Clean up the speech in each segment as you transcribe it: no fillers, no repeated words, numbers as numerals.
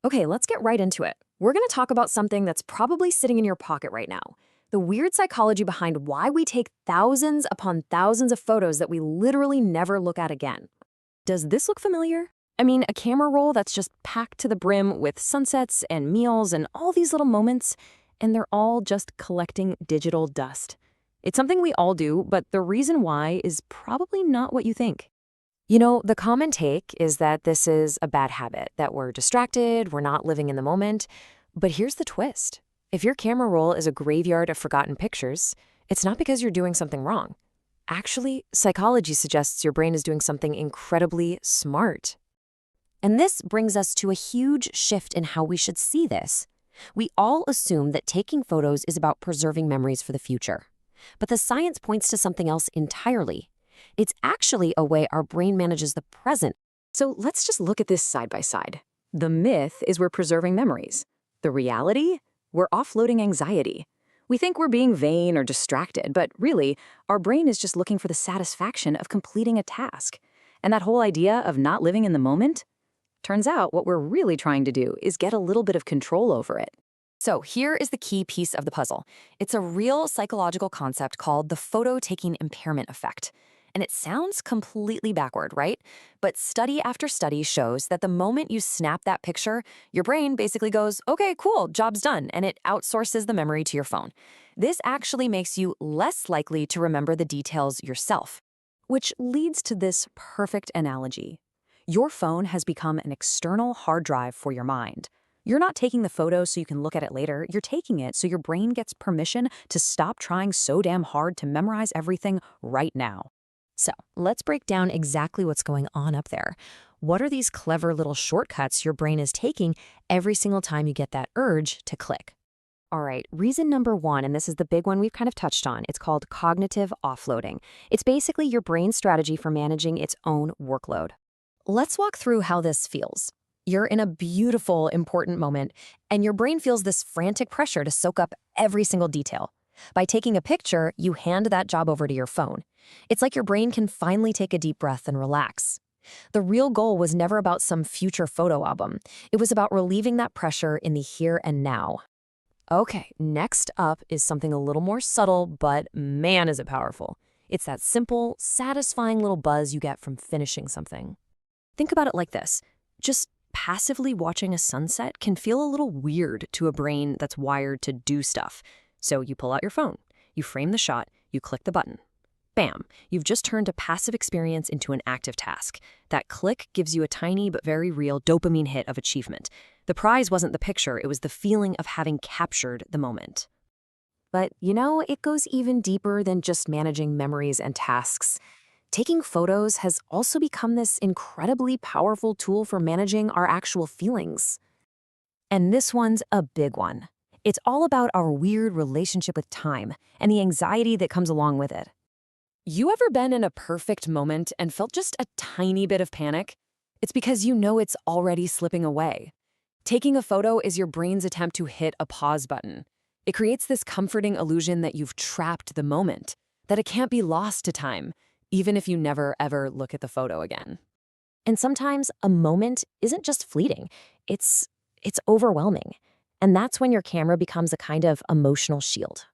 Okay, let's get right into it. We're going to talk about something that's probably sitting in your pocket right now. The weird psychology behind why we take thousands upon thousands of photos that we literally never look at again. Does this look familiar? I mean, a camera roll that's just packed to the brim with sunsets and meals and all these little moments, and they're all just collecting digital dust. It's something we all do, but the reason why is probably not what you think. You know, the common take is that this is a bad habit, that we're distracted, we're not living in the moment. But here's the twist. If your camera roll is a graveyard of forgotten pictures, it's not because you're doing something wrong. Actually, psychology suggests your brain is doing something incredibly smart. And this brings us to a huge shift in how we should see this. We all assume that taking photos is about preserving memories for the future. But the science points to something else entirely. It's actually a way our brain manages the present. So let's just look at this side by side. The myth is we're preserving memories. The reality? We're offloading anxiety. We think we're being vain or distracted, but really, our brain is just looking for the satisfaction of completing a task. And that whole idea of not living in the moment? Turns out what we're really trying to do is get a little bit of control over it. So here is the key piece of the puzzle. It's a real psychological concept called the photo-taking impairment effect. And it sounds completely backward, right? But study after study shows that the moment you snap that picture, your brain basically goes, okay, cool, job's done, and it outsources the memory to your phone. This actually makes you less likely to remember the details yourself, which leads to this perfect analogy. Your phone has become an external hard drive for your mind. You're not taking the photo so you can look at it later. You're taking it so your brain gets permission to stop trying so damn hard to memorize everything right now. So let's break down exactly what's going on up there. What are these clever little shortcuts your brain is taking every single time you get that urge to click? All right, reason number one, and this is the big one we've kind of touched on, it's called cognitive offloading. It's basically your brain's strategy for managing its own workload. Let's walk through how this feels. You're in a beautiful, important moment, and your brain feels this frantic pressure to soak up every single detail. By taking a picture, you hand that job over to your phone. It's like your brain can finally take a deep breath and relax. The real goal was never about some future photo album. It was about relieving that pressure in the here and now. Okay, next up is something a little more subtle, but man, is it powerful. It's that simple, satisfying little buzz you get from finishing something. Think about it like this. Just passively watching a sunset can feel a little weird to a brain that's wired to do stuff. So you pull out your phone, you frame the shot, you click the button. Bam, you've just turned a passive experience into an active task. That click gives you a tiny but very real dopamine hit of achievement. The prize wasn't the picture, it was the feeling of having captured the moment. But, you know, it goes even deeper than just managing memories and tasks. Taking photos has also become this incredibly powerful tool for managing our actual feelings. And this one's a big one. It's all about our weird relationship with time and the anxiety that comes along with it. You ever been in a perfect moment and felt just a tiny bit of panic? It's because you know it's already slipping away. Taking a photo is your brain's attempt to hit a pause button. It creates this comforting illusion that you've trapped the moment, that it can't be lost to time, even if you never ever look at the photo again. And sometimes a moment isn't just fleeting, it's overwhelming. And that's when your camera becomes a kind of emotional shield.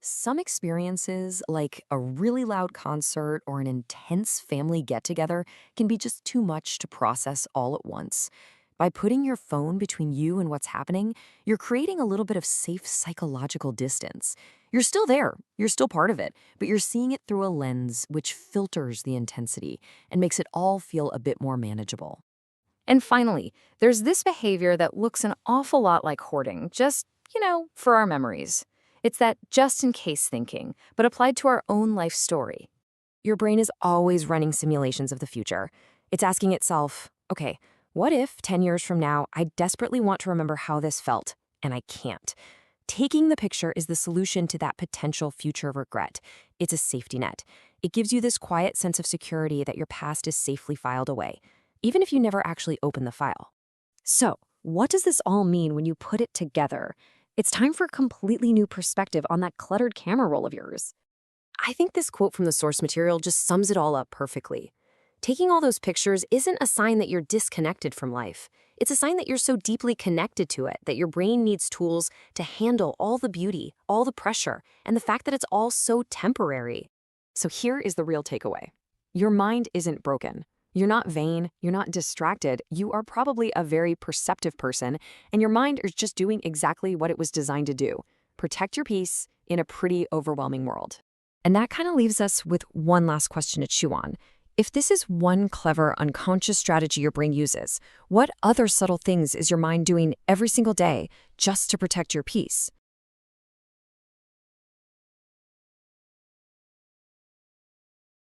Some experiences, like a really loud concert or an intense family get-together, can be just too much to process all at once. By putting your phone between you and what's happening, you're creating a little bit of safe psychological distance. You're still there, you're still part of it, but you're seeing it through a lens which filters the intensity and makes it all feel a bit more manageable. And finally, there's this behavior that looks an awful lot like hoarding, just, for our memories. It's that just-in-case thinking, but applied to our own life story. Your brain is always running simulations of the future. It's asking itself, okay, what if 10 years from now I desperately want to remember how this felt, and I can't? Taking the picture is the solution to that potential future regret. It's a safety net. It gives you this quiet sense of security that your past is safely filed away, even if you never actually open the file. So, what does this all mean when you put it together? It's time for a completely new perspective on that cluttered camera roll of yours. I think this quote from the source material just sums it all up perfectly. Taking all those pictures isn't a sign that you're disconnected from life. It's a sign that you're so deeply connected to it that your brain needs tools to handle all the beauty, all the pressure, and the fact that it's all so temporary. So here is the real takeaway. Your mind isn't broken. You're not vain, you're not distracted, you are probably a very perceptive person, and your mind is just doing exactly what it was designed to do. Protect your peace in a pretty overwhelming world. And that kind of leaves us with one last question to chew on. If this is one clever, unconscious strategy your brain uses, what other subtle things is your mind doing every single day just to protect your peace?